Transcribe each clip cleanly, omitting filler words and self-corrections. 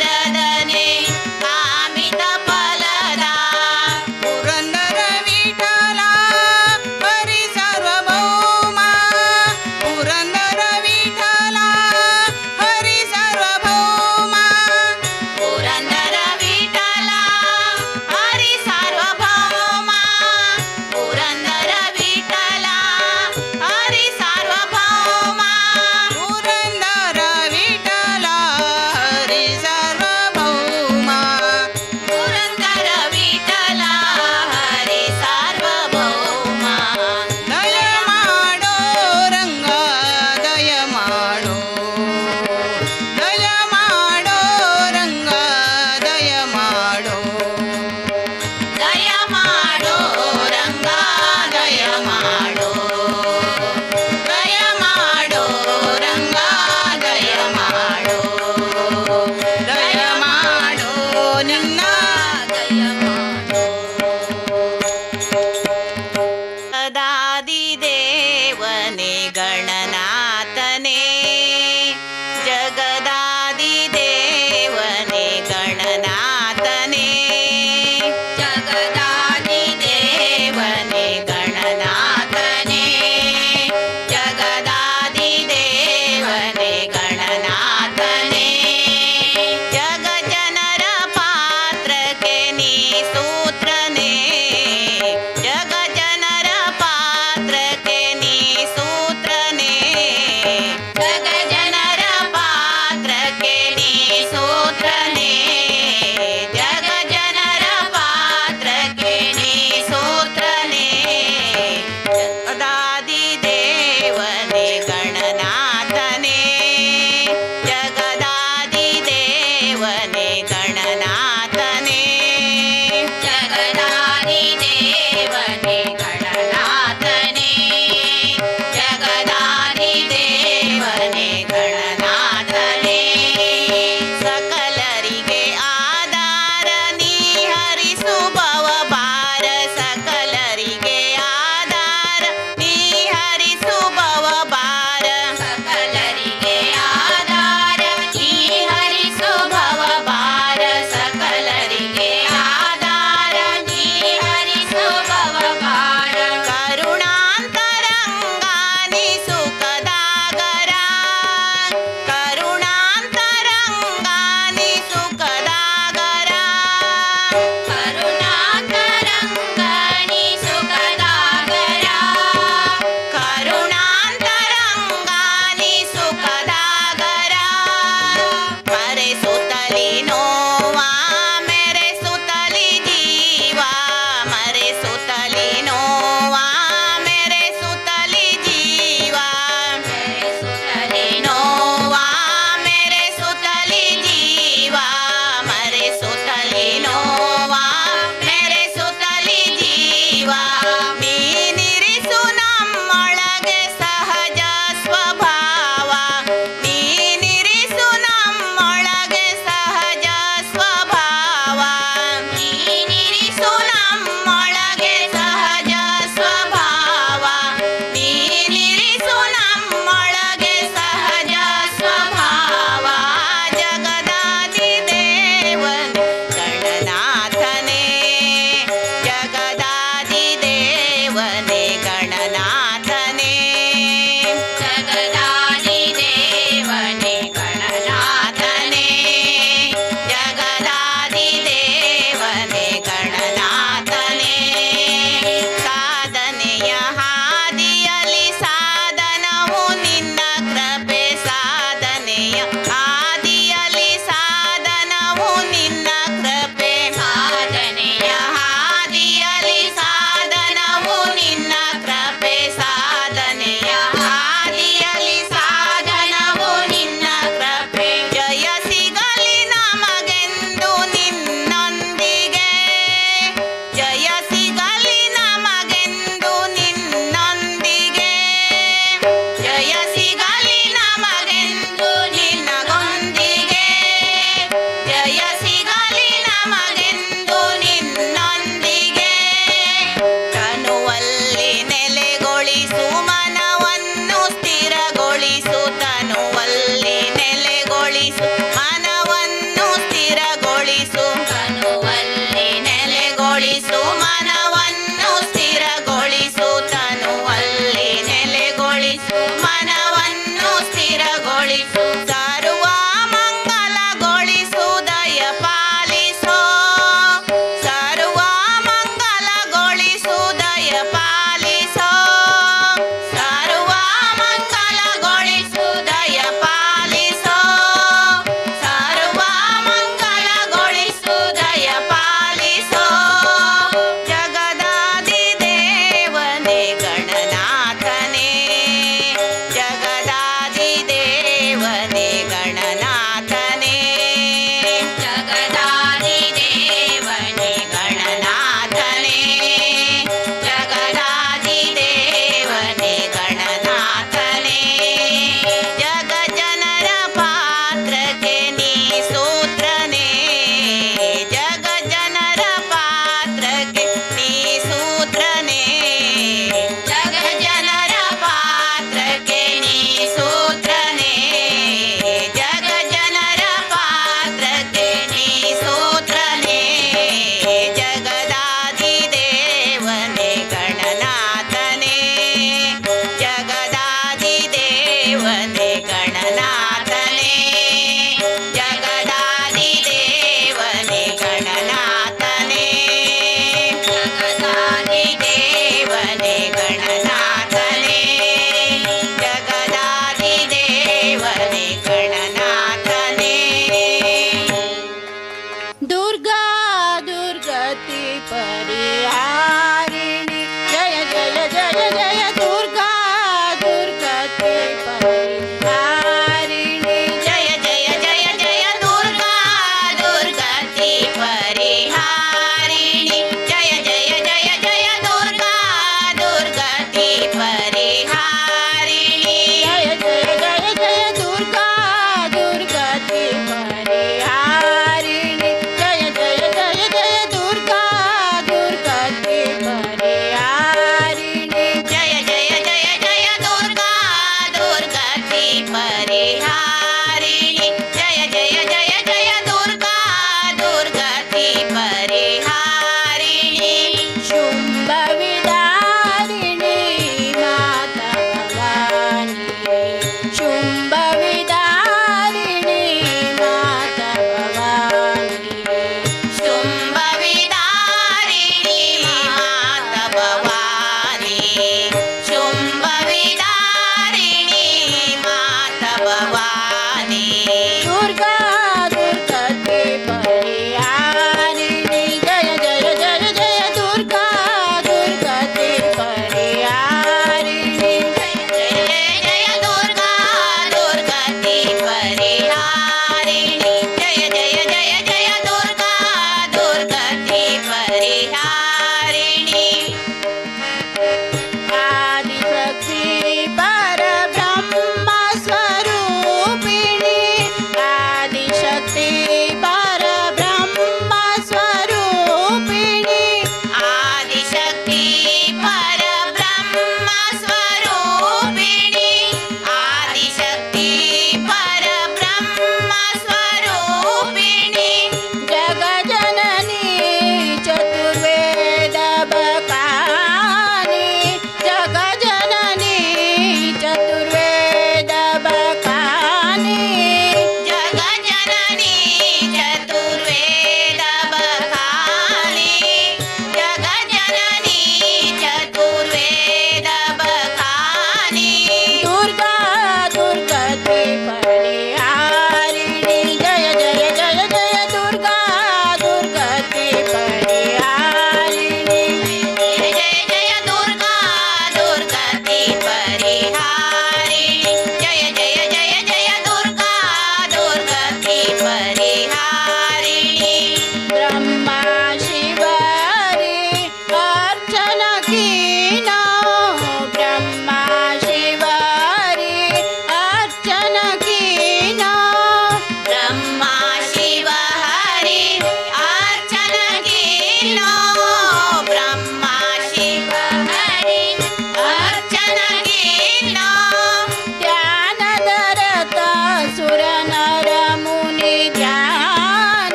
वरदने कामित फलदा पुरंदर विठला हरी सार्वभौमा पुरंदर विठला हरी सार्वभौमा पुरंदर विठला हरी सार्वभौमा पुरंदर विठला हरी सार्वभौमा पुरंदर विठला हरी सार्वभौमा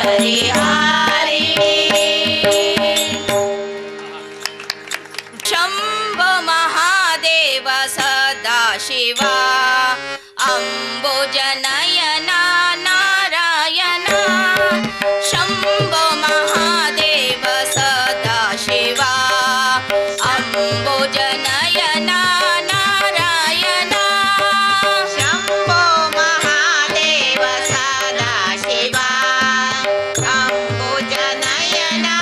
परिहारिणी शम्भो महादेव सदाशिवा अम्बुजनयना नारायणा शम्भो महादेव सदाशिवा अम्बुजनयना नारायणा शम्भो महादेव सदाशिवा अम्बुजनयना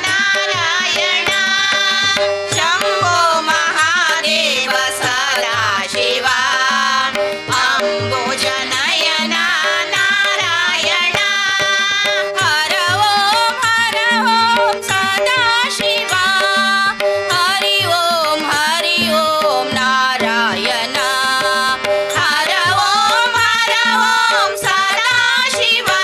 नारायणा शम्भो महादेव सदाशिवा अम्बुजनयना नारायणा हर ओं सदाशिवा हरि ओं नारायणा हर ओं सदाशिवा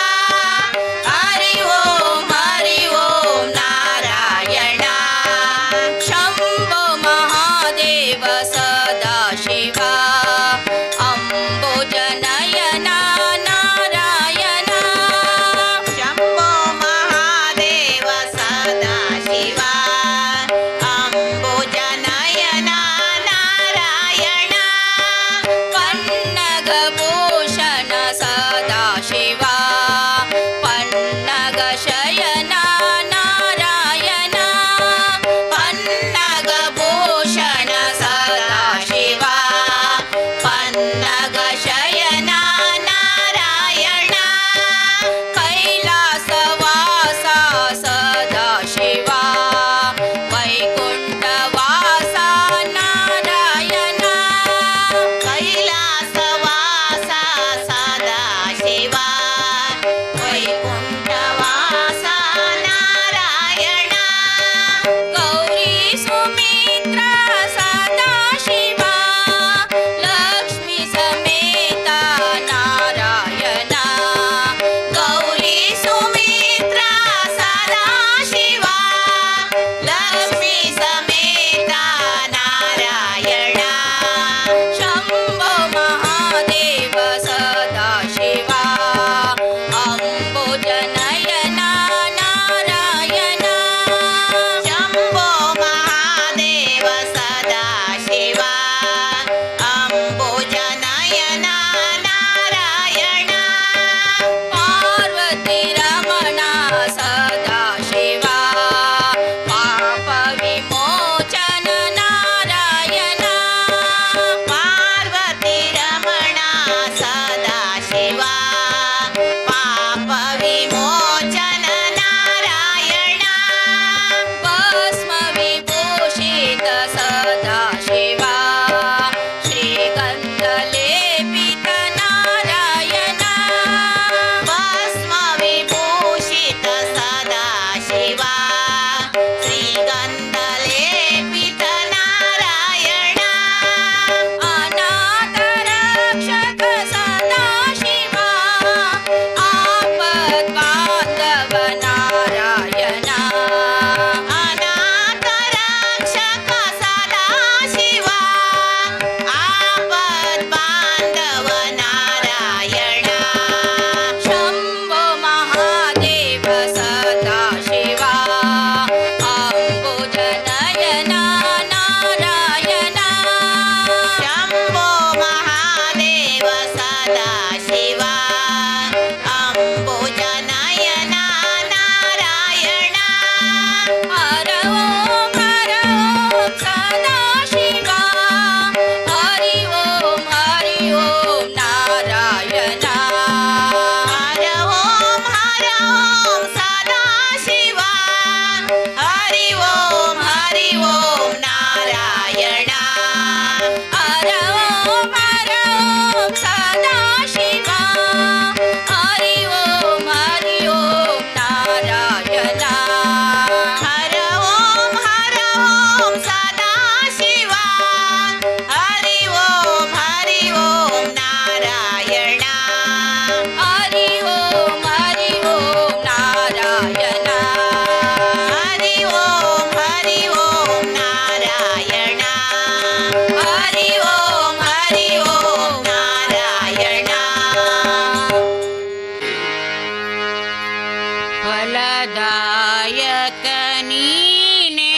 ಫಲದಾಯಕ ನೀನೇ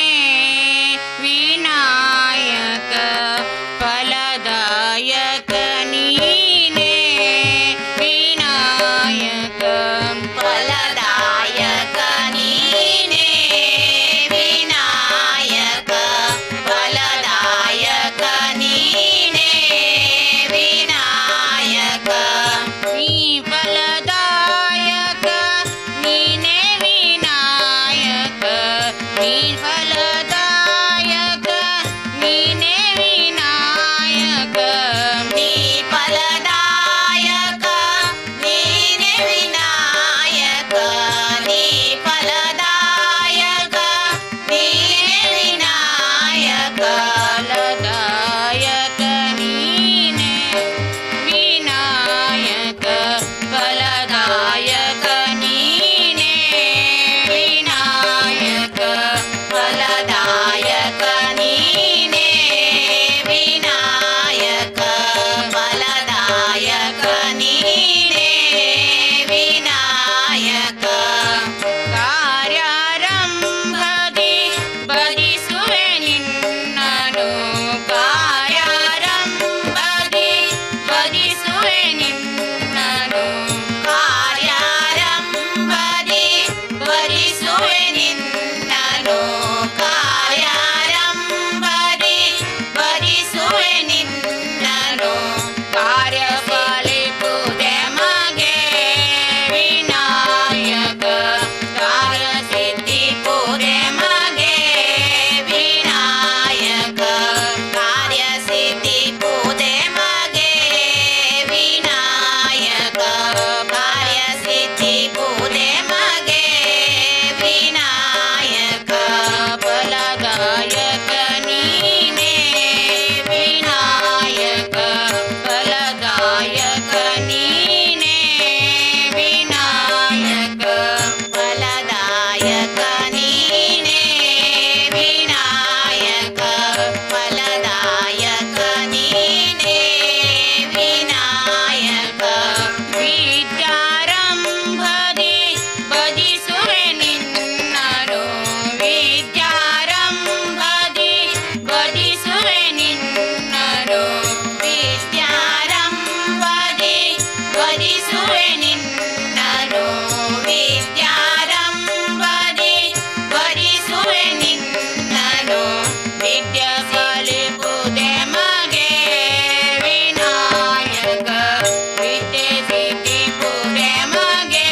ವಿನಾಯಕ ಫಲದಾಯಕ ನೀನೇ ವಿನಾಯಕ ಫಲದಾಯಕ ನೀನೇ ವಿನಾಯಕ ಫಲದಾಯಕ ನೀನೇ ವಿನಾಯಕ ನೀ ಫಲದಾಯಕ ನೀನೇ ವಿನಾಯಕ ನೀ ಫಲದಾಯಕ ನೀನೇ ವಿನಾಯಕ ನೀ ಫಲದಾಯಕ ನೀನೇ ವಿನಾಯಕ ನೀ ಫಲದಾಯಕ ನೀನೇ ವಿನಾಯಕ ಫಲದಾಯಕ ನೀನೇ ವಿನಾಯಕ ಫಲದಾಯಕ ನೀನೇ ವಿನಾಯಕ ಫಲದಾಯಕ ನೀನೇ ವಿನಾಯಕ ಫಲದಾಯಕ ನೀನೇ ವಿನಾಯಕ ಕಾರ್ಯಾರಂಭದಿ ಭಜಿಸುವೆ ನಿನ್ನನು ಕಾರ್ಯಾರಂಭದಿ ಭಜಿಸುವೆ ನಿನ್ನನು ಕಾರ್ಯಾರಂಭದಿ ಭಜಿಸುವೆ ನಿನ್ನನು ಕಾರ್ಯಾರಂಭದಿ ಭಜಿಸುವೆ ನಿನ್ನನು ಕಾರ್ಯ ಫಲಿಸುವುದೇ ಮಗೆ ವಿನಾಯಕ ಕಾರ್ಯ ಸಿದ್ಧಿಸುವುದೇ ಮಗೆ ವಿನಾಯಕ ಕಾರ್ಯ ಸಿದ್ಧಿ ಪೂಜೆ ಮಗೆ ವಿನಾಯಕ ಕಾರ್ಯ ಸಿದ್ಧಿ ಪೂಜೆ ಮಗೆ ವಿನಾಯಕ ಫಲದಾಯಕ ನೀನೇ ವಿನಾಯಕ ಫಲದಾಯಕ ನೀನೇ ವಿನಾಯಕ ಫಲದಾಯಕ ನೀನೇ ವಿನಾಯಕ ಫಲದಾಯಕ ನೀನೇ ವಿನಾಯಕ ವಿದ್ಯಾರಂಭದಿ ಭಜಿಸುವೆ ನಿನ್ನನು ವಿದ್ಯಾರಂಭದಿ ಭಜಿಸುವೆ ನಿನ್ನನು ವಿದ್ಯಾರಂಭದಿ ಭಜಿಸುವೆ ನಿನ್ನನು ವಿದ್ಯಾರಂಭದಿ ಭಜಿಸುವೆ ನಿನ್ನನು ವಿದ್ಯೆ ಫಲಿಸುವುದೇ ಮಗೆ ವಿನಾಯಕ ವಿದ್ಯೆ ಸಿದ್ಧಿಸುವುದೇ ಮಗೆ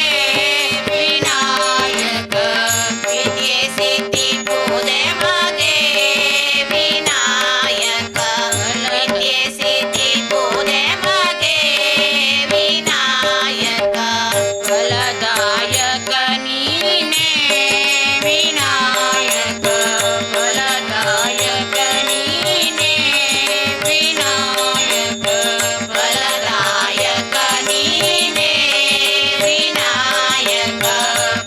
ವಿನಾಯಕ ವಿದ್ಯೆ ಸಿದ್ಧಿ ಪೂಜೆ ಮಗೆ ವಿನಾಯಕ ವಿದ್ಯೆ ಸಿದ್ಧಿ ಪೂಜೆ ಮಗೆ ವಿನಾಯಕ ಫಲದಾಯಕ ನೀನೇ ವಿನಾಯಕ ಫಲದಾಯಕ ನೀನೇ ವಿನಾಯಕ ಫಲದಾಯಕ ನೀನೇ ವಿನಾಯಕ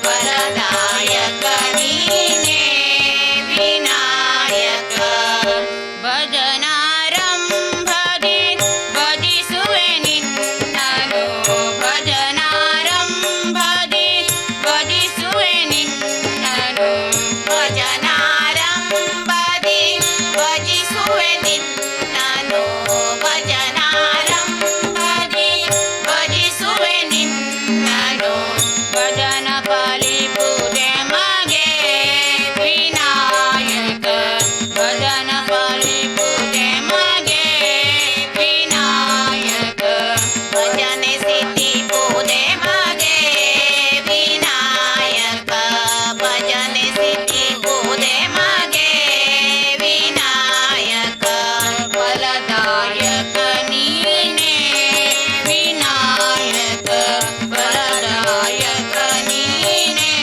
ಫಲದಾಯಕ ನೀನೇ ವಿನಾಯಕ ಭಜನಾರಂಭದಿ ಭಜಿಸುವೆ ನಿನ್ನನು ಭಜನಾರಂಭದಿ ಭಜಿಸುವೆ ನಿನ್ನನು ಭಜನಾರಂಭದಿ ಭಜಿಸುವೆ ನಿನ್ನನು ಭಜನಾರಂಭದಿ ಭಜಿಸುವೆ ನಿನ್ನನು ಭಜನ ಫಲಿಸುವುದೇ ಮಗೆ ವಿನಾಯಕ ಭಜನ ಫಲಿಸುವುದೇ ಮಗೆ ವಿನಾಯಕ ಭಜನೆ ಸಿದ್ಧಿ ಪೂಜೆ ಮಗೆ ವಿನಾಯಕ ಭಜನೆ ಸಿದ್ಧಿ ಪೂಜೆ ಮಗೆ ವಿನಾಯಕ ಫಲದಾಯಕ ನೀನೇ ವಿನಾಯಕ ಫಲದಾಯಕ ನೀನೇ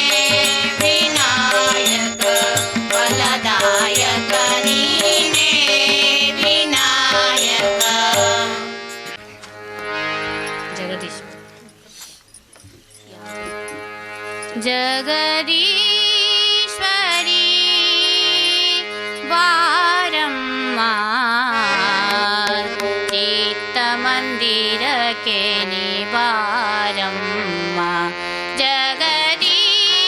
ವಿನಾಯಕ ಫಲದಾಯಕ ನೀನೇ ವಿನಾಯಕ ಜಗದೀಶ್ ಜಗದೀಶ್ವರಿ ಬಾರಮ್ಮ ಚಿತ್ತ ಮಂದಿರಕ್ಕೆ ನೀ ಬಾರಮ್ಮ ಜಗದೀಶ್ವರಿ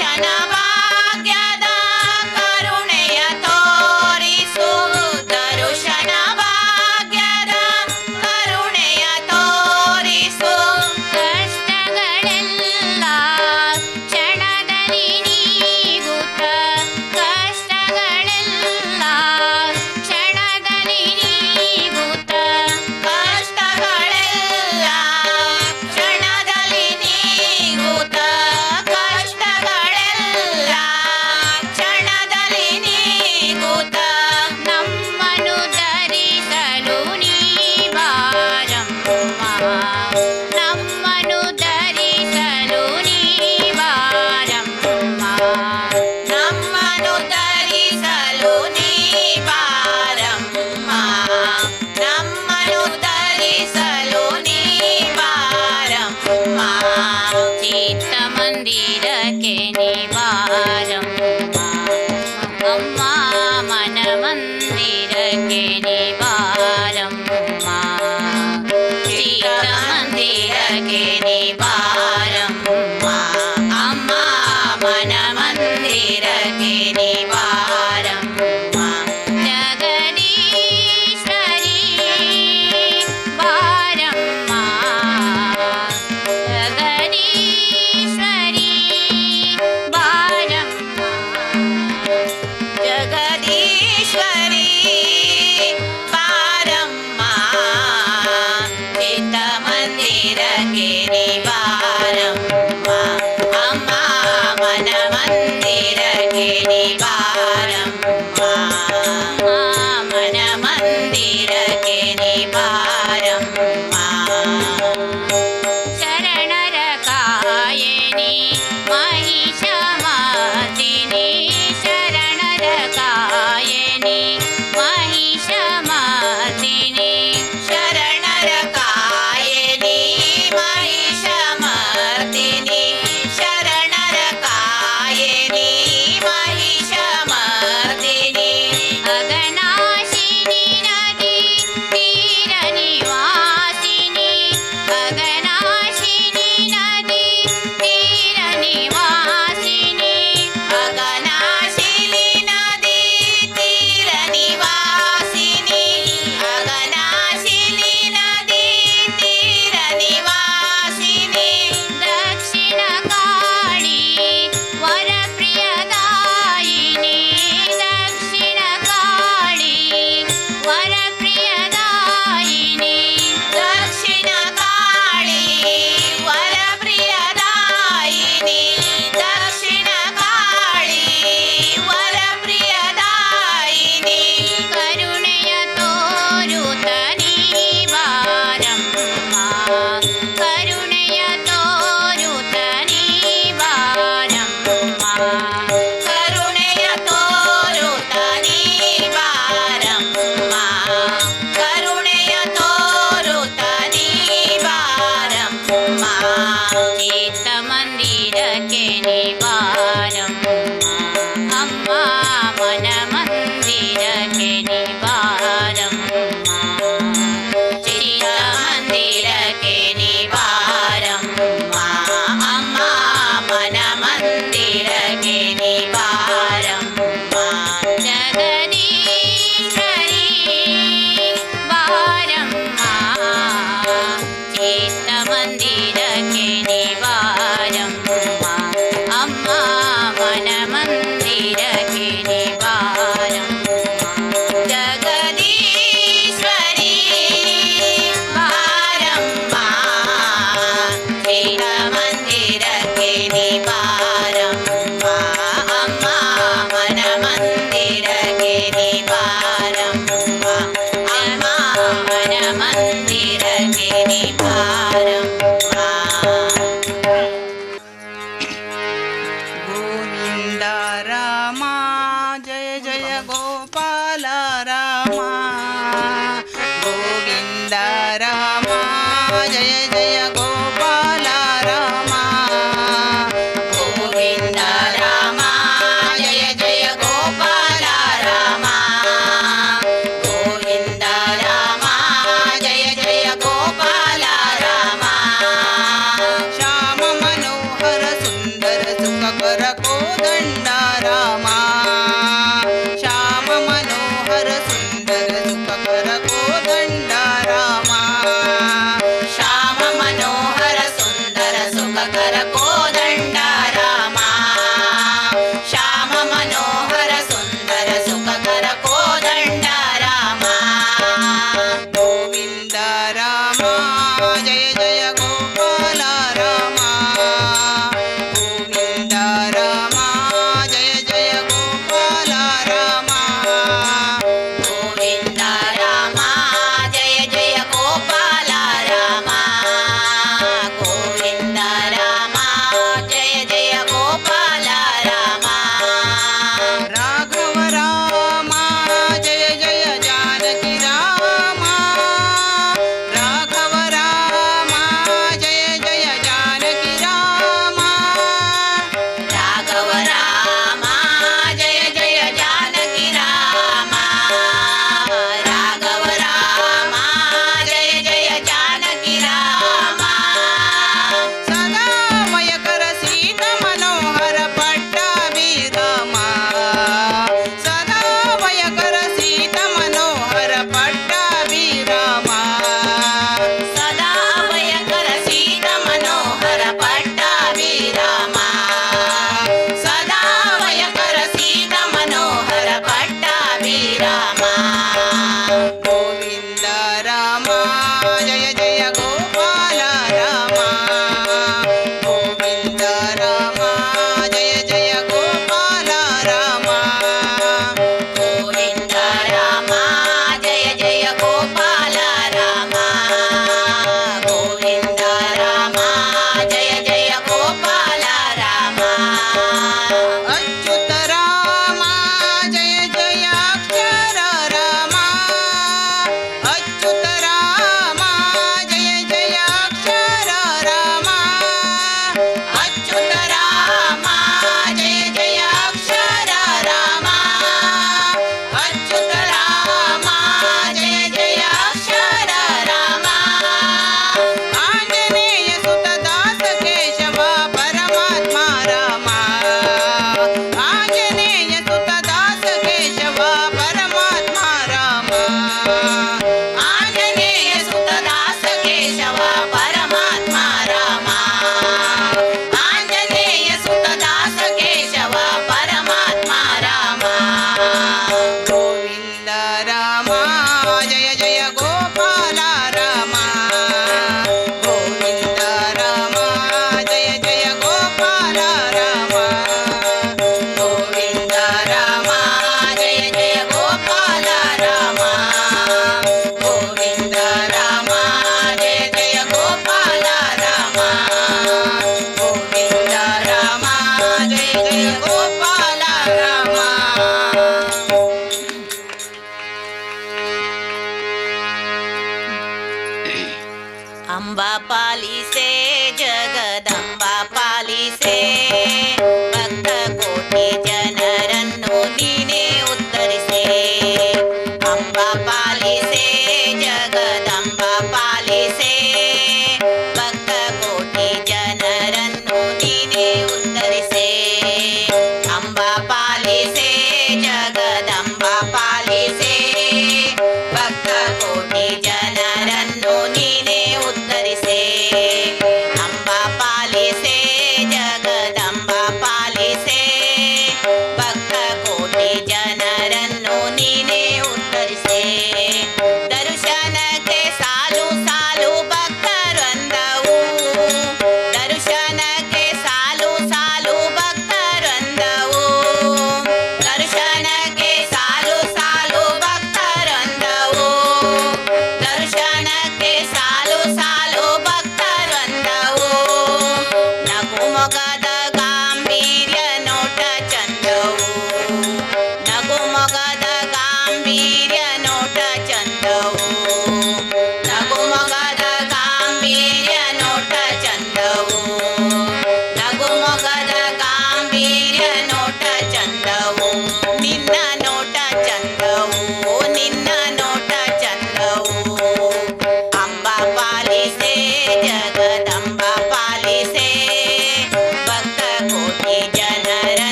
ದರ್ಶನ ಭಾಗ್ಯದ ಕರುಣೆಯ ತೋರಿಸು ದರ್ಶನ ಭಾಗ್ಯದ ಕರುಣೆಯ ತೋರಿಸು ಕಷ್ಟಗಳೆಲ್ಲ ಕ್ಷಣದಲ್ಲಿ ನೀಗುತ್ತ ಕಷ್ಟಗಳೆಲ್ಲ ಕ್ಷಣದಲ್ಲಿ ನೀಗುತ್ತ ಕಷ್ಟಗಳೆಲ್ಲ ಕ್ಷಣದಲ್ಲಿ ನೀಗುತ್ತ ಕಷ್ಟಗಳೆಲ್ಲ ಕ್ಷಣದಲ್ಲಿ ನೀಗುತ್ತ ನಮ್ಮನ್ನು ಧರಿಸಲು ನೀ ಬಾರಮ್ಮ ನಮ್ಮನ್ನು ಧರಿಸಲು ನೀ ಬಾರಮ್ಮ ನಮ್ಮನು ಧರಿಸಲು ನೀ ಬಾರಮ್ಮ ನಮ್ಮನು ಧರಿಸಲು ನೀ ಬಾರಮ್ಮ ಚಿತ್ತ ಮಂದಿರಕ್ಕೆ ನೀ ಬಾರಮ್ಮ ಅಮ್ಮ ಮನ ಮಂದಿರಕ್ಕೆ ನೀ ಬಾರಮ್ಮ ಚಿತ್ತ ಮಂದಿರಕ್ಕೆ ನೀ ಬಾರಮ್ಮ ಅಮ್ಮ ಮನ ಮಂದಿರಕ್ಕೆ ನೀ ಬಾರಮ್ಮ ಜಗದೀಶ್ವರಿ ಬಾರಮ್ಮ ಜಗದೀಶ್ವರಿ ಬಾರಮ್ಮ ಜಗದೀಶ್ವರಿ ಬಾರಮ್ಮ ಚಿತ್ತ ಮಂದಿರಕ್ಕೆ ನೀ ಬಾರಮ್ಮ ಅಮ್ಮ ಮನ ಮಂದಿರಕ್ಕೆ ನೀ ಬಾರಮ್ಮ ಮನ ಮಂದಿರಕ್ಕೆ ನೀ ಬಾರಮ್ಮ ಶರಣರ ಕಾಯನಿ ಮಹಿಷ ಮಾರ್ದಿನಿ ಶರಣರ ಕಾಯನಿ ಮಹಿಷ ಮಾರ್ದಿನಿ ಶರಣರ ಕಾಯನಿ ಮಹಿಷ ಮರ್ದಿನಿ ಶರಣರ ಕಾಯನಿ ಮಹಿಷ ಮರ್ದಿನಿ ಅಗನಾಶಿನಿ ನದಿ ತೀರ ನಿವಾಸಿನಿ ಅಗನಾಶಿನಿ ನದಿ ತೀರ ನಿವಾಸಿನಿ ಅಗನಾಶಿನಿ ನದಿ ತೀರ ನಿವಾಸಿನಿ ಅಗನಾಶಿನಿ ನದಿ ತೀರ ನಿವಾಸಿನಿ ದಕ್ಷಿಣ ಕಾಳಿ ವರ ಪ್ರಿಯದಾಯಿನಿ ದಕ್ಷಿಣ ಕಾಳಿ ವರ ಪ್ರಿಯದಾಯಿನಿ ದಕ್ಷಿಣ ಕಾಳಿ ವರ ಪ್ರಿಯದಾಯಿನಿ ದಕ್ಷಿಣ ಕಾಳಿ ವರ ಪ್ರಿಯದಾಯಿನಿ ಕರುಣೆಯ ತೋರುತ ನೀ ಬಾರಮ್ಮ ಕರುಣೆಯ ತೋರುತ ನೀ ಬಾರಮ್ಮ ಕರುಣೆಯ ತೋರುತ ನೀ ಬಾರಮ್ಮ ಕರುಣೆಯ ತೋರುತ ನೀ ಬಾರಮ್ಮ ಚಿತ್ತ ಮಂದಿರಕ್ಕೆ ನೀ ಬಾರಮ್ಮ ಅಮ್ಮ ಮನ ಮಂದಿರಕ್ಕೆ ನೀ ಬಾರಮ್ಮ ಚಿತ್ತ ಮಂದಿರಕ್ಕೆ ನೀ ಬಾರಮ್ಮ ಅಮ್ಮ ಮನ ಮಂದಿರಕ್ಕೆ ನೀ ಬಾರಮ್ಮ ಜಗದೀಶ್ವರಿ ಬಾರಮ್ಮ ಚಿತ್ತ ಮಂದಿರಕ್ಕೆ ನೀ ಬಾರಮ್ಮ ಅಮ್ಮ ಮನ ಮಂದಿರಕ್ಕೆ ನೀ ಬಾರಮ್ಮ ಜಗದೀಶ್ವರಿ ಬಾರಮ್ಮ ಚಿತ್ತ ಮಂದಿರಕ್ಕೆ ನೀ ಬಾರಮ್ಮ ಅಮ್ಮ ಮನ ಮಂದಿರಕ್ಕೆ ನೀ ಬಾರಮ್ಮ ಅಮ್ಮ ಮನ ಮಂದಿರಕ್ಕೆ ನೀ ಬಾರಮ್ಮ ಗೋವಿಂದ ರಾಮ ಜಯ ಜಯ ಗೋಪಾಲ ರಾಮ ಗೋವಿಂದ ರಾಮ ಜಯ ಜಯ ಗೋಪಾಲ ರಾಮ ಗೋವಿಂದ ರಾಮ ಜಯ ಜಯ ಗೋಪಾಲ ರಾಮ ಗೋವಿಂದ ರಾಮ ಜಯ ಜಯ ಗೋಪಾಲ ರಾಮ ಶ್ಯಾಮ ಮನೋಹರ ಸುಂದರ ಸುಖಕರ ಕೋ ಕೋದಂಡ ರಾಮ ಶ್ಯಾಮ ಮನೋಹರ ಸುಂದರ ಸುಖಕರ ಕೋದಂಡ ರಾಮ ಶ್ಯಾಮ ಮನೋಹರ ಸುಂದರ ಸುಖಕರ ಕೋದಂಡ ರಾಮ ಶ್ಯಾಮ ಮನೋಹರ ಸುಂದರ ಸುಖಕರ ಕೋದಂಡ ರಾಮ ಗೋವಿಂದ ರಾಮ ಜಯ ಜಯ ಗೋಪಾಲ ರಾಮ ಗೋವಿಂದ ರಾಮ ಜಯ ಜಯ ಗೋಪಾಲ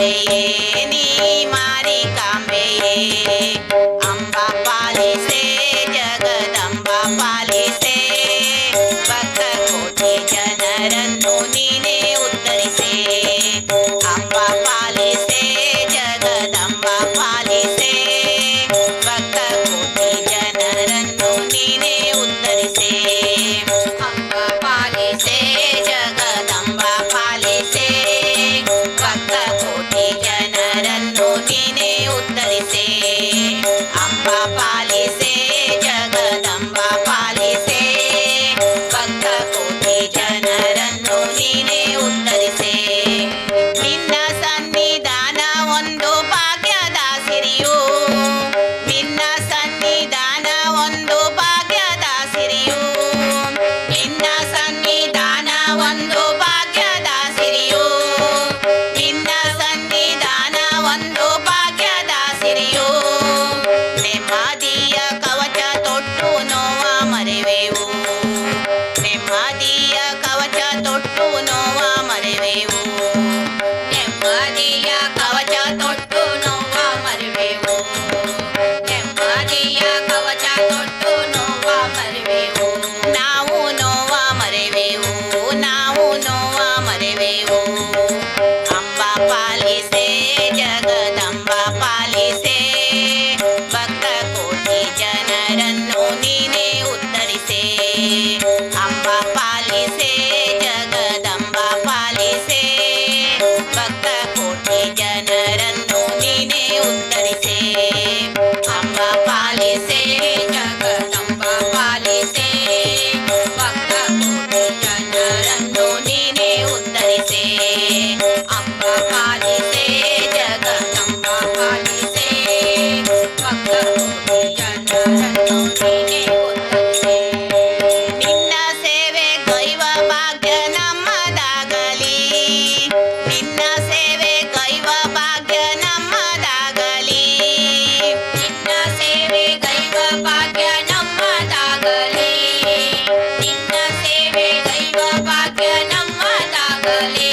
ಮಾರಿಕಾಂಬೆಯೇ ನೀ ಮಾರಿಕಾಂಬೆಯೇ ಅಂಬಾ ಪಾಲಿಸೆ ಜಗದಂಬಾ ಪಾಲಿಸೆ ಭಕ್ತ ಕೋಟಿ ಜನರನ್ನು ನೀನೇ ಉದ್ಧರಿಸೆ ಅಂಬಾ ಪಾಲಿಸೆ ಜಗದಂಬಾ ಪಾಲಿಸೆ ಭಕ್ತ ಕೋಟಿ ಜನರನ್ನು ನೀನೇ ಉದ್ಧರಿಸೆ ಅಂಬಾ ಪಾಲಿಸೆ ಜಗದಂಬಾ ಪಾಲಿಸೆ ಭಕ್ತ ಕೋಟಿ ಜನರನ್ನು ನೀನೇ ಉದ್ಧರಿಸೆ ಅಂಬಾ ಪಾಲಿಸೆ ಜಗದಂಬಾ ಪಾಲಿಸೆ ಭಕ್ತ ಕೋಟಿ ಜನರನ್ನು ನೀನೇ ಉದ್ಧರಿಸೆ ನಿನ್ನ ಸನ್ನಿಧಾನ ಒಂದು ಭಾಗ್ಯದ ಸಿರಿಯು ನಿನ್ನ ಸನ್ನಿಧಾನ ಒಂದು ಭಾಗ್ಯದ ಸಿರಿಯು ನಿನ್ನ ಸನ್ನಿಧಾನ ಒಂದು ಭಾಗ್ಯದ ಸಿರಿಯು ನಿನ್ನ ಸನ್ನಿಧಾನ ಒಂದು ಭಾಗ್ಯದ ಸಿರಿಯು ನೆಮ್ಮದಿಯ ಕವಚ ತೊಟ್ಟು ನೋವ ಮರೆವೆವು ನೆಮ್ಮದಿಯ ಕವಚ ತೊಟ್ಟು ನೋವ ಮರೆವೆವು ನೆಮ್ಮದಿಯ ಕವಚ ತೊಟ್ಟು ನೋವ ಮರೆವೆವು ನೆಮ್ಮದಿಯ ಕವಚ ತೊಟ್ಟು ನೋವ ಮರೆವೆವು ನಾವು ನೋವ ಮರೆವೆವು ನಾವು ನೋವ ಮರೆವೆವು ಅಂಬಾ ಪಾಲಿಸೆ ಜಗದಂಬಾ ಪಾಲಿಸೆ ಭಕ್ತ ಕೋಟಿ ಜನರನ್ನು ನೀನೇ ಉದ್ಧರಿಸೆ ಅಂಬಾ ಪಾಲಿಸೆ ಜಗದಂಬಾ ಪಾಲಿಸೆ ಭಕ್ತ ಕೋಟಿ ಜನರನ್ನು ನೀನೇ ಉದ್ಧರಿಸೆ ಅಂಬಾ ಪಾಲಿಸೆ ಜಗದಂಬಾ ಪಾಲಿಸೆ ಭಕ್ತ ಕೋಟಿ ಜನರನ್ನು ನೀನೇ ಉದ್ಧರಿಸೆ ಅಂಬಾ ಪಾಲಿಸೆ ಜಗದಂಬಾ ಪಾಲಿಸೆ ಭಕ್ತ ಕೋಟಿ ಜನರನ್ನು ನೀನೇ ಉದ್ಧರಿಸೆ ನಿನ್ನ ಸೇವೆ ಗೈವ ಭಾಗ್ಯ ನಮ್ಮದಾಗಲಿ ನಿನ್ನ ಸೇವೆ ಗೈವ ಭಾಗ್ಯ ನಮ್ಮದಾಗಲಿ ನಿನ್ನ ಸೇವೆ ಗೈವ ಭಾಗ್ಯ ನಮ್ಮದಾಗಲಿ ನಿನ್ನ ಸೇವೆ ಗೈವ ಭಾಗ್ಯ ನಮ್ಮದಾಗಲಿ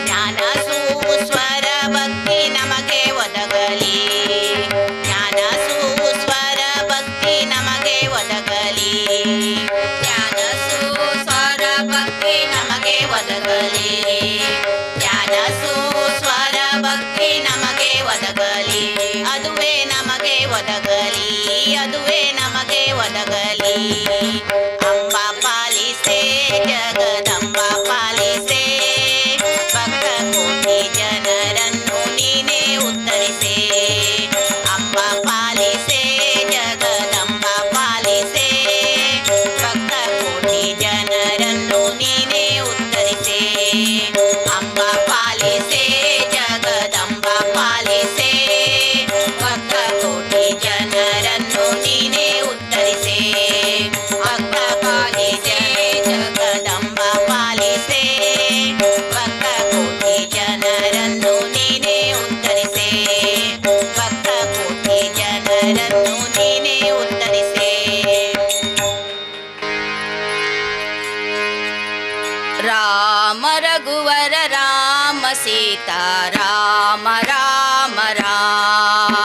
ಜ್ಞಾನ ಸುಸ್ವರ ಭಕ್ತಿ ನಮಗೆ ಒದಗಲಿ ಜ್ಞಾನ ಸುಸ್ವರ ಭಕ್ತಿ ನಮಗೆ ಒದಗಲಿ ಜ್ಞಾನ ಸುಸ್ವರ ಭಕ್ತಿ ನಮಗೆ ಒದಗಲಿ ಜ್ಞಾನ ಸುಸ್ವರ ಭಕ್ತಿ ನಮಗೆ ಒದಗಲಿ ಅದುವೇ ನಮಗೆ ಒದಗಲಿ ಅದುವೇ ನಮಗೆ ಒದಗಲಿ ಅಂಬಾ ಪಾಲಿಸೆ ಜಗದಂಬಾ ಪಾಲಿಸೆ ಭಕ್ತ ಕೋಟಿ ಜನರನ್ನು ನೀನೇ ಉದ್ಧರಿಸೆ ಅಂಬಾ ಪಾಲಿಸೆ ಜಗದಂಬಾ ಪಾಲಿಸೆ ಭಕ್ತ ಕೋಟಿ ಜನರನ್ನು ನೀನೇ ಉದ್ಧರಿಸೆ ಅಂಬಾ ಪಾಲಿಸೆ ಜಗದಂಬಾ ಪಾಲಿಸೆ ಭಕ್ತ ಕೋಟಿ ಜನರನ್ನು ನೀನೇ ಉದ್ಧರಿಸೆ ಭಕ್ತ ಪಾಲಿಸೆ ಜಗದಂಬಾ ಪಾಲಿಸೆ ಭಕ್ತ ಕೋಟಿ ಜನರನ್ನು ನೀನೇ ಉದ್ಧರಿಸೆ ಭಕ್ತ ಕೋಟಿ ಜನರನ್ನು ನೀನೇ ಉದ್ಧರಿಸೆ ರಾಮ ರಘುವರ ರಾಮ ಸೀತಾ ರಾಮ ರಾಮ ರಾಮ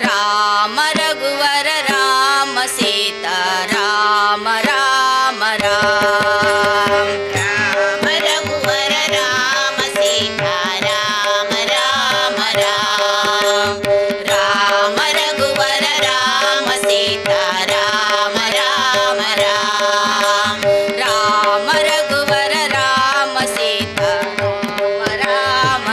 ರಾಮ ರಘುವರ ರಾಮ ಸೀತಾ ರಾಮ ರಾಮ ರಾಮ ರಾಮ ರಘುವರ ರಾಮ ಸೀತಾ ರಾಮ ರಾಮ ರಾಮ ರಾಮ ರಘುವರ ರಾಮ ಸೀತಾ ರಾಮ ರಾಮ ರಾಮ ರಾಮ ರಘುವರ ರಾಮ ಸೀತಾ ರಾಮ ರಾಮ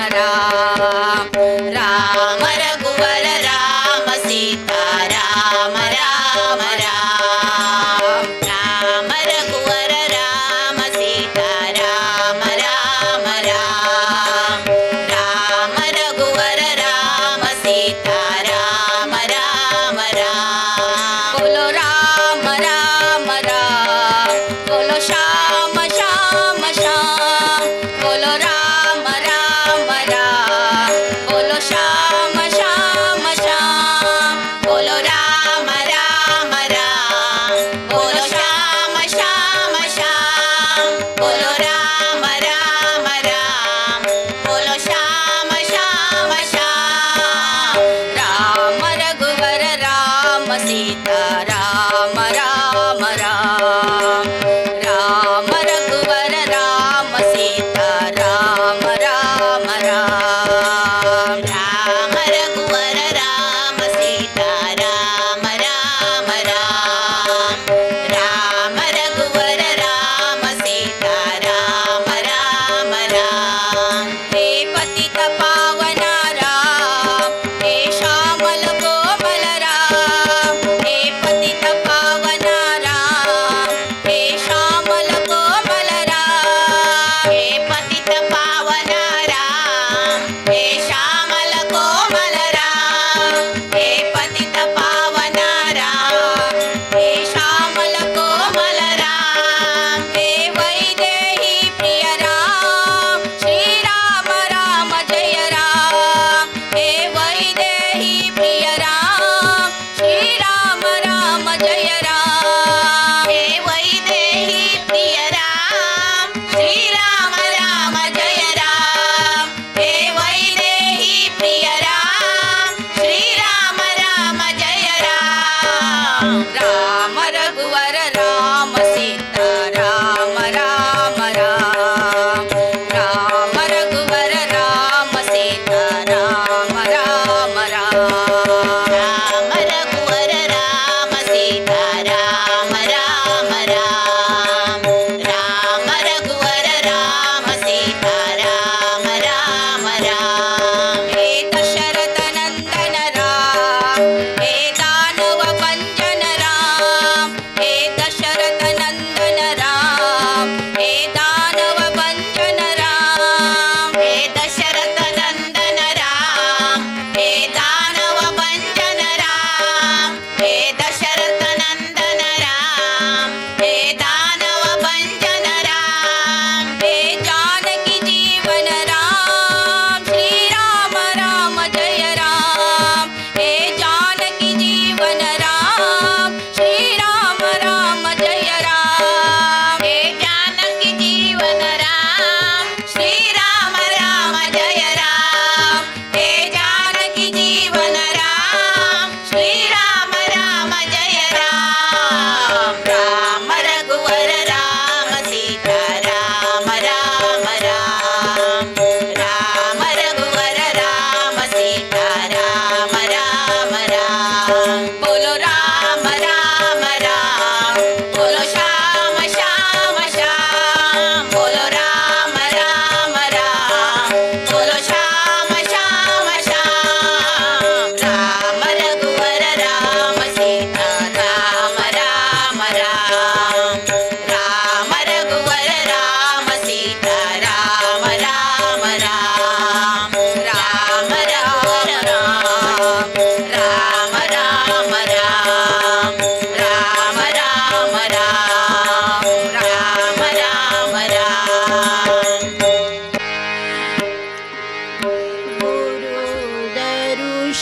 ರಾಮ ರಘುವರ ರಾಮ ಸೀತಾ ರಾಮ ರಾಮ ರಾಮ ರಾಮ ರಘುವರ ರಾಮ ಸೀತಾ ರಾಮ ರಾಮ ರಾಮ ರಾಮ ರಘುವರ ರಾಮ ಸೀತಾ ರಾಮ ರಾಮ ರಾಮ बोलो राम राम राम बोलो श्याम श्याम श्याम बोलो राम राम राम बोलो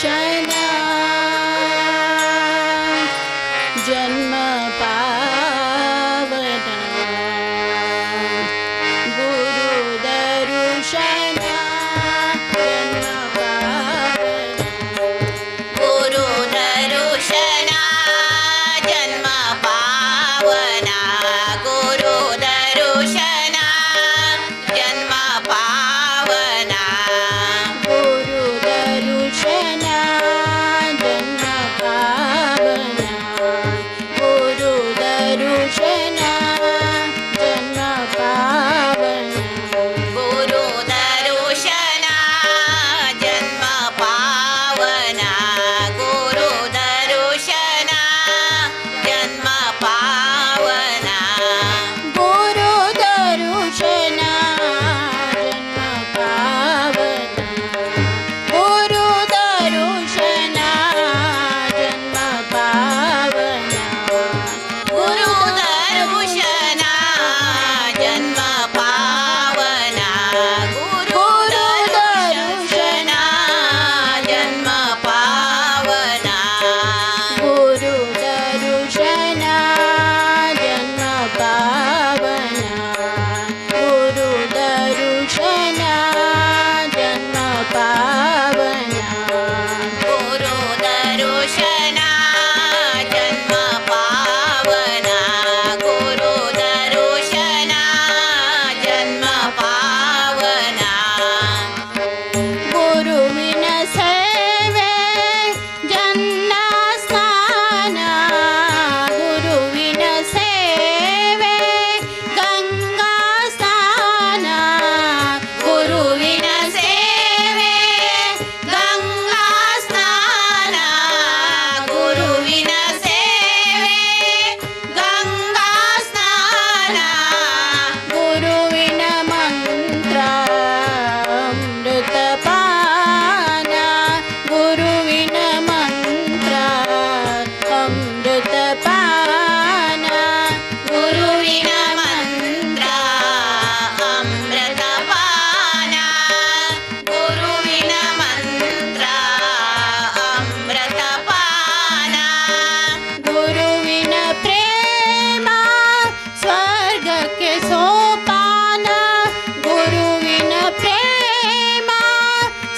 ದರುಶನ ಜನ್ಮ ಪಾವನ ಗುರು ದರುಶನ ಜನ್ಮ ಪಾವನ ಗುರು ದರುಶನ ಜನ್ಮ ಪಾವನ ಗುರು ದರುಶನ ಜನ್ಮ ಪಾವನ ಗುರು ದರುಶನ ಜನ್ಮ ಪಾವನ ಗುರು ದರುಶನ ಜನ್ಮ ಪಾವನ ಗುರು ದರುಶನ ಜನ್ಮ ಪಾವನ ಗುರು ದರುಶನ ಜನ್ಮ ಪಾವನ ಗುರು ದರುಶನ ಜನ್ಮ ಪಾವನ ಗುರು ದರುಶನ ಜನ್ಮ ಪಾವನ ಗುರು ದರುಶನ ಜನ್ಮ ಪಾವನ ಗುರು ದರುಶನ ಜನ್ಮ ಪಾವನ ಗುರು ದರುಶನ ಜನ್ಮ ಪಾವನ ಗುರು ದರುಶನ ಜನ್ಮ ಪಾವನ ಗುರು ದರುಶನ ಜನ್ಮ ಪಾವನ ಗುರು ದರುಶನ ಜನ್ಮ ಪಾವನ ಗುರುವಿನ ಸೇವೆ ಜನ್ನ ಸ್ನಾನ ಗುರುವಿನ ಸೇವೆ ಗಂಗಾ ಸ್ನಾನ ಗುರುವಿನ ಸೇವೆ ಗಂಗಾ ಸ್ನಾನ ಗುರುವಿನ ಸೇವೆ ಗಂಗಾ ಸ್ನಾನ ಗುರುವಿನ ಮಂತ್ರ ಅಮೃತಪಾನ ಗುರುವಿನ ಮಂತ್ರ ಅಮೃತಪಾನ ಗುರುವಿನ ಮಂತ್ರ ಅಮೃತಪಾನ ಗುರುವಿನ ಮಂತ್ರ ಅಮೃತಪಾನ ಗುರುವಿನ ಪ್ರೇಮ ಸ್ವರ್ಗಕ್ಕೆ ಸೋಪಾನ ಗುರುವಿನ ಪ್ರೇಮ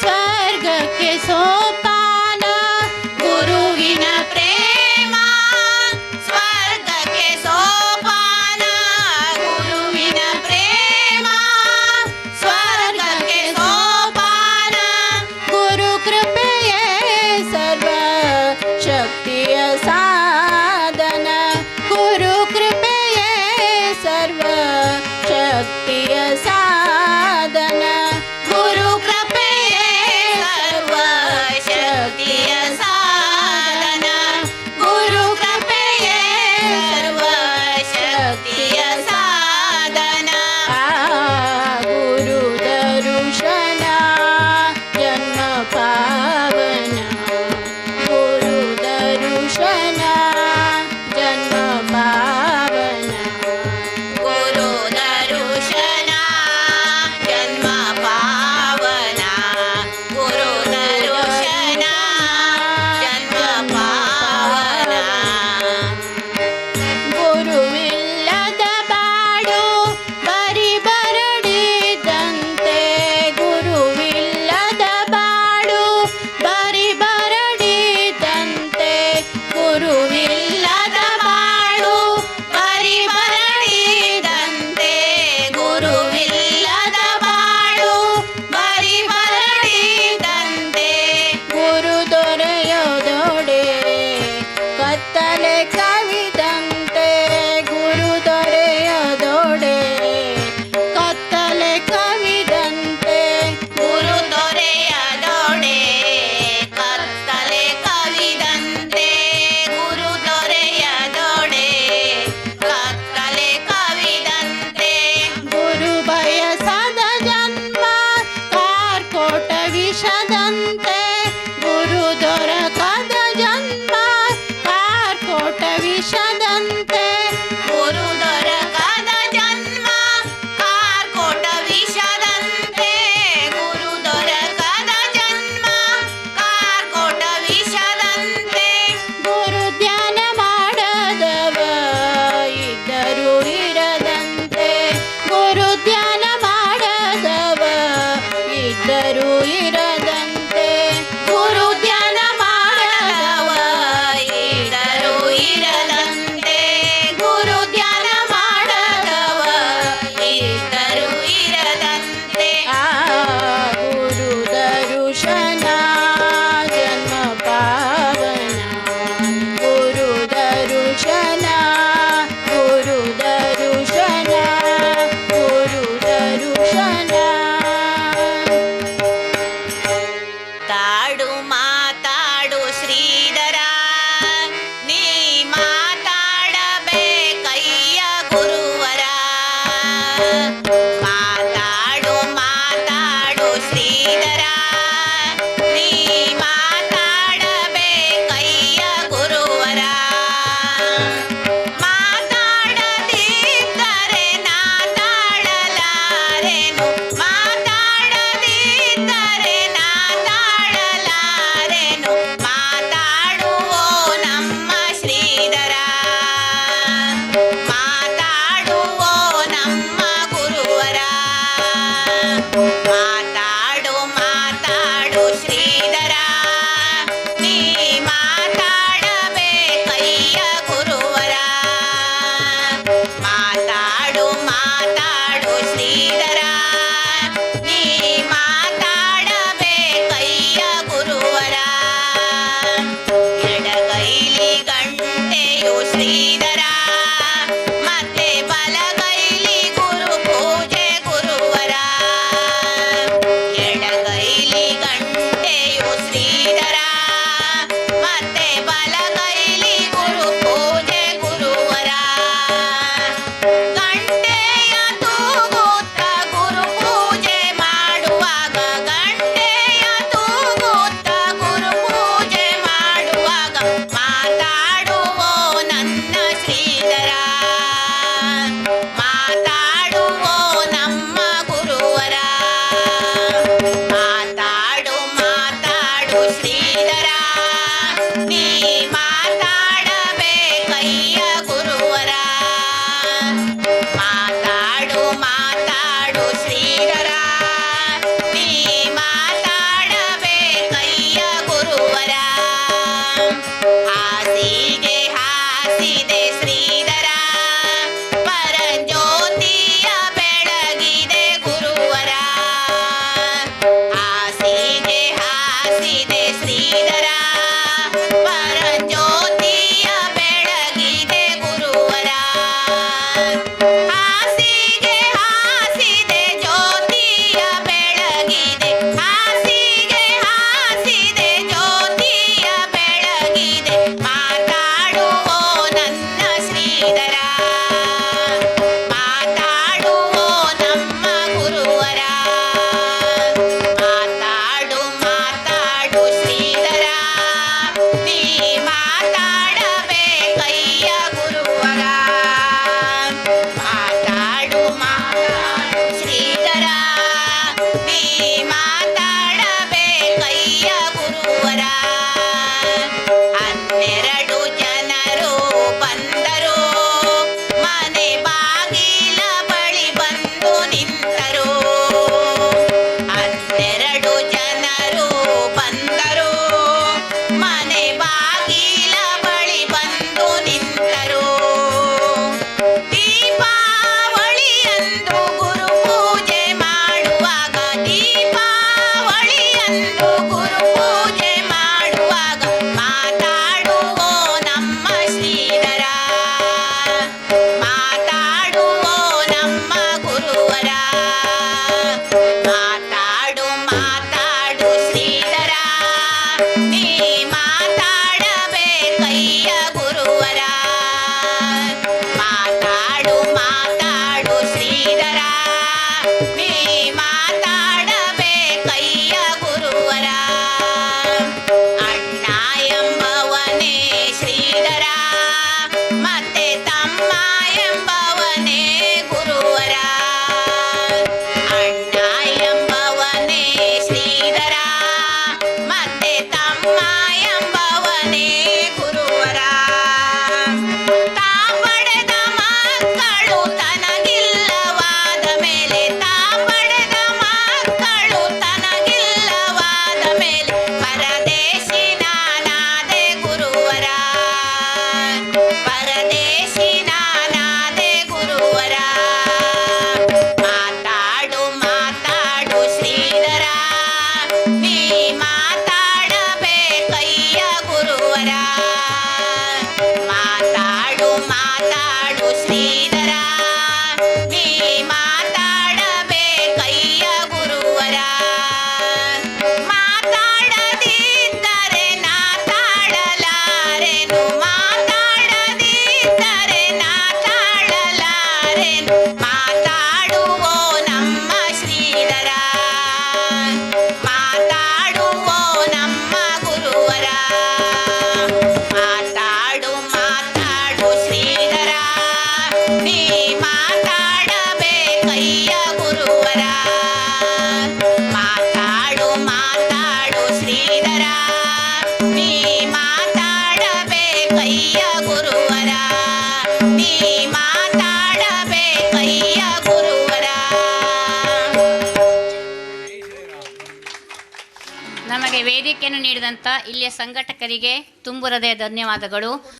ಸ್ವರ್ಗಕ್ಕೆ ಸೋಪಾನ ಗುರುವಿನ ಪ್ರೇಮ ಸ್ವರ್ಗಕ್ಕೆ ಸೋಪಾನ ಗುರುವಿನ ಪ್ರೇಮ ಸ್ವರ್ಗಕ್ಕೆ ಸೋಪಾನ ಗುರು ಕೃಪೆಯೇ ಸರ್ವ ಶಕ್ತಿಯ ಸಾಧನ ಗುರು ಕೃಪೆಯೇ ಸರ್ವ ಶಕ್ತಿಯ ಸಾಧನ ಗುರು ಕೃಪೆಯೇ ಸರ್ವ ಶಕ್ತಿಯ ಸಾಧನ ಗುರು ಕೃಪೆಯೇ ಸರ್ವ ಶಕ್ತಿಯ ಸಾಧನ ಗುರು ದರುಶನ ಜನ್ಮ ಪಾವನ ಗುರು ದರುಶನ ಜನ್ಮ ಪಾವನ ಗುರು ದರುಶನ ಜನ್ಮ ಪಾವನ ಗುರು ದರುಶನ ಜನ್ಮ ಪಾವನ ಗುರುವಿಲ್ಲದ ಬಾಡು ಬರಿ ಬರಡಿದಂತೆ ಗುರುವಿಲ್ಲದ ಬಾಡು ಬರಿ ಬರಡಿದಂತೆ ಗುರುವಿಲ್ಲದ ಬಾಡು ಬರಿ ಬರಡಿದಂತೆ ಗುರುವಿಲ್ಲದ ಬಾಳು ಬರಿ ಬರಡಿದಂತೆ ಗುರು ದೊರೆಯೋದೊಡೆ ಕತ್ತಲೆ ಕವಿದಂತೆ ಗುರು ದೊರೆಯೋದೊಡೆ ಕತ್ತಲೆ ಕವಿದಂತೆ ಗುರು ದೊರೆಯದೊಡೆ ಕತ್ತಲೆ ಕವಿದಂತೆ ಗುರು ದೊರೆಯದೊಡೆ ಕತ್ತಲೆ ಕವಿದಂತೆ ಗುರು ಬಯಸದ ಜನ್ಮ ಕಾರ್ಕೋಟ ವಿಷದಂತೆ ಗುರು ದೊರಕದ ಜನ್ಮ ಕಾರ್ಕೋಟ ವಿಷದಂತೆ ಗುರು ದೊರಕದ ಜನ್ಮ ಕಾರ್ಕೋಟ ವಿಷದಂತೆ ಗುರು ದೊರಕದ ಜನ್ಮ ಕಾರ್ಕೋಟ ಮಾತಾಡು ಮಾತಾಡು ಶ್ರೀಧರ ನೀ ಮಾತಾಡಬೇಕಯ್ಯ ಗುರುವರ ಮಾತಾಡು ಮಾತಾಡು ಶ್ರೀಧರ ನೀ ಮಾತಾಡಬೇಕಯ್ಯ ಗುರುವರ ಮಾತಾಡದಿದ್ದರೆ ನಾ ತಾಳಲಾರೆನು ಮಾತಾಡದಿದ್ದರೆ ನಾ ತಾಳಲಾರೆನು ಮಾತಾಡುವೋ ನಮ್ಮ ಶ್ರೀಧರ ಮಾತಾಡುವೋ ನಮ್ಮ ಗುರುವರ ಮಾತಾಡು ಮಾತಾಡು ಶ್ರೀಧರ ನೀ ಮಾತಾಡಬೇಕಯ್ಯ ಗುರುವರ ಮಾತಾಡು ಮಾತಾಡು ಶ್ರೀಧರ ನೀ ಮಾತಾಡಬೇಕಯ್ಯ ಗುರುವರ ಎಡಗೈಲಿ ಗಂಟೆಯು ಶ್ರೀಧರ ಮತ್ತೆ ಬಲಗೈಲಿ ಗುರು ಪೂಜೆ ಗುರುವರ ಎಡಗೈಲಿ ಗಂಟೆಯು ಶ್ರೀಧರ ಮತ್ತೆ ಬಲಗೈಲಿ ಗುರು ಪೂಜೆ ಗುರುವರ ಗಂಟೆಯ ತೂಗುತ್ತ ಗುರು ಪೂಜೆ ಮಾಡುವಾಗ ಗಂಟೆಯ ತೂಗುತ್ತ ಗುರು ಪೂಜೆ ಮಾಡುವಾಗ ಮಾತಾಡುವೋ ನನ್ನ ಶ್ರೀಧರ ಮಾತಾಡುವೋ ನಮ್ಮ ಗುರುವರ ಮಾತಾಡು ಮಾತಾಡು ಶ್ರೀಧರ ನೀ ಮಾತಾಡಬೇಕಯ್ಯ ಗುರುವರ ಮಾತಾಡು ಮಾತಾಡು ಶ್ರೀಧರ ನೀ ಮಾತಾಡಬೇಕಯ್ಯ ಗುರುವರ ಹಾಸಿಗೆ ಹಾಸಿದೆ ಶ್ರೀಧರ ಪರಂಜ್ಯೋತಿಯ ಬೆಳಗಿದೆ ಗುರುವರ ಹಾಸಿಗೆ ಹಾಸಿದೆ ಶ್ರೀಧರ ಪರಂಜ್ಯೋತಿಯ ಬೆಳಗಿದೆ ಗುರುವರ ಹಾಸಿಗೆ ಹಾಸಿದೆ ಜ್ಯೋತಿಯ ಬೆಳಗಿದೆ ಹಾಸಿಗೆ ಹಾಸಿದೆ ಜ್ಯೋತಿಯ ಬೆಳಗಿದೆ ಮಾತಾಡುವೋ ನನ್ನ ಶ್ರೀಧರ ಮಾತಾಡುವೋ ನಮ್ಮ ಗುರುವರ ಮಾತಾಡು ಮಾತಾಡು ಶ್ರೀಧರ ನೀ ಮಾತಾಡಬೇಕಯ್ಯ ಗುರುವರ ಮಾತಾಡು ಮಾತಾಡು ಶ್ರೀಧರ ನೀ ಮಾತಾಡಬೇಕಯ್ಯ ಗುರುವರ 12 ಜನರು ಬಂದರು ಮನೆ ಬಾಗಿಲ ಬಳಿ ಬಂದು ನಿಂತರು 12 ಜನರು ಬಂದರು ಮನೆ ಬಾಗಿಲ ಬಳಿ ಬಂದು ನಿಂತರು ದೀಪಾವಳಿಯಂದು ಗುರು ಪೂಜೆ ಮಾಡುವಾಗ ದೀಪಾವಳಿಯಂದು ಗುರು ಪೂಜೆ ಮಾಡುವಾಗ ಮಾತಾಡುವೋ ನಮ್ಮ ಶ್ರೀಧರ ಮಾತಾಡುವೋ ನಮ್ಮ ಗುರುವರ ಮಾತಾಡು ಮಾತಾಡು ಶ್ರೀಧರ ನೀ ಮಾತಾಡಬೇಕಯ್ಯ ಗುರುವರ ಮಾತಾಡು ಮಾತಾಡು ಶ್ರೀಧರ ನೀ ಮಾತಾಡಬೇಕಯ್ಯ ಗುರುವರ ಮಾತಾಡಬೇಕಯ್ಯ ಗುರುವರ ಮಾತಾಡು ಮಾತಾಡು ಶ್ರೀಧರ ನೀ ಮಾತಾಡಬೇಕಯ್ಯ ಗುರುವರ ನೀ ಮಾತಾಡಬೇಕಯ್ಯ ಗುರುವರ. ನಮಗೆ ವೇದಿಕೆಯನ್ನು ನೀಡಿದಂಥ ಇಲ್ಲಿಯ ಸಂಘಟಕರಿಗೆ ತುಂಬು ಹೃದಯ ಧನ್ಯವಾದಗಳು.